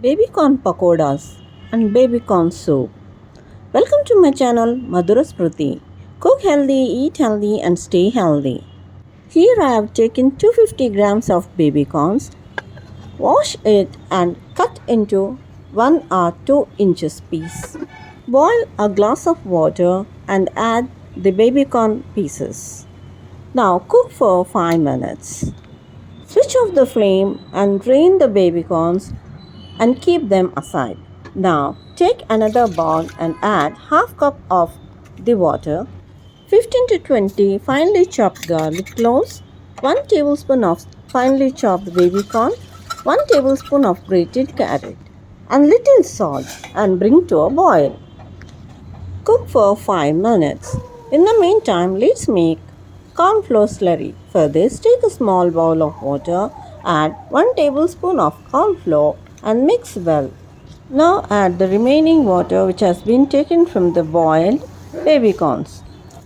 baby corn pakoras and baby corn soup. Welcome to my channel Madhura Smriti. Cook healthy, eat healthy and stay healthy. Here I have taken 250 grams of baby corns. Wash it and cut into 1 or 2 inches piece. Boil a glass of water and add the baby corn pieces. Now cook for 5 minutes. Switch off the flame and drain the baby corns and keep them aside. Now take another bowl and add half cup of the water, 15 to 20 finely chopped garlic cloves, 1 tablespoon of finely chopped baby corn, 1 tablespoon of grated carrot and little salt and bring to a boil. Cook for 5 minutes. In the meantime, let's make corn flour slurry. For this, take a small bowl of water, add 1 tablespoon of corn flour and mix well. Now add the remaining water which has been taken from the boiled baby corns.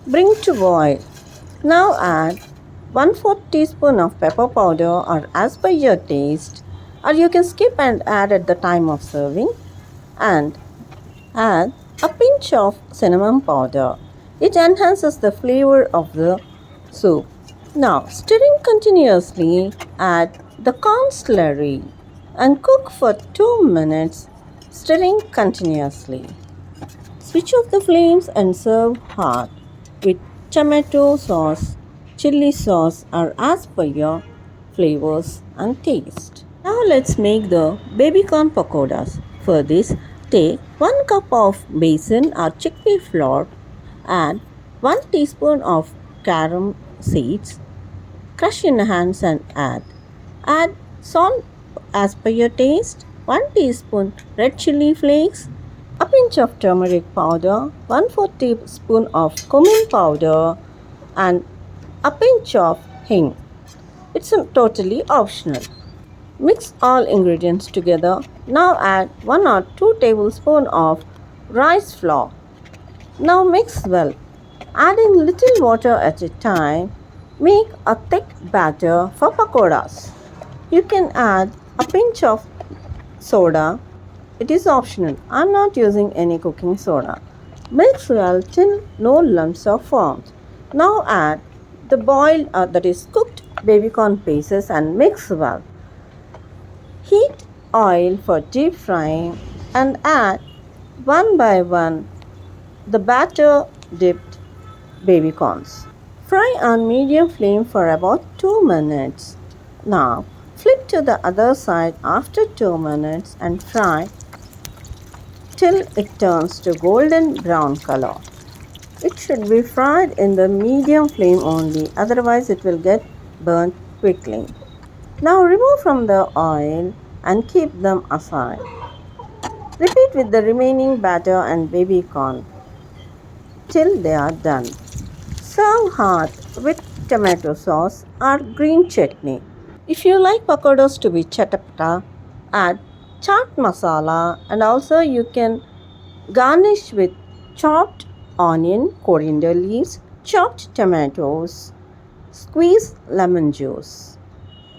Bring to boil. Now add 1/4 teaspoon of pepper powder or as per your taste, or you can skip and add at the time of serving, and add a pinch of cinnamon powder. It enhances the flavor of the soup. Now stirring continuously, add the corn slurry and cook for 2 minutes, stirring continuously. Switch off the flames and serve hot with tomato sauce, chili sauce or as per your flavors and taste. Now let's make the baby corn pakoras. For this, take 1 cup of besan or chickpea flour, add 1 teaspoon of carom seeds, crush in hands and add. Add salt as per your taste, 1 teaspoon red chili flakes, a pinch of turmeric powder, 1/4 teaspoon of cumin powder and a pinch of hing. It's totally optional. Mix all ingredients together. Now add 1 or 2 tablespoons of rice flour. Now mix well. Adding little water at a time, make a thick batter for pakoras. You can add a pinch of soda. It is optional. I am not using any cooking soda. Mix well till no lumps are formed. Now add the boiled that is cooked baby corn pieces and mix well. Heat oil for deep frying and add one by one the batter dipped baby corns. Fry on medium flame for about 2 minutes. Now flip to the other side after 2 minutes and fry till it turns to golden brown color. It should be fried in the medium flame only, otherwise it will get burnt quickly. Now remove from the oil and keep them aside. Repeat with the remaining batter and baby corn till they are done. Serve hot with tomato sauce or green chutney. If you like pakoras to be chatapata, add chaat masala and also you can garnish with chopped onion, coriander leaves, chopped tomatoes, squeeze lemon juice.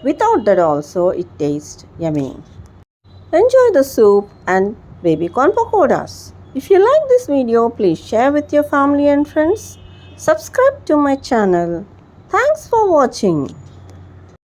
Without that also it tastes yummy. Enjoy the soup and baby corn pakoras. If you like this video, please share with your family and friends. Subscribe to my channel. Thanks for watching.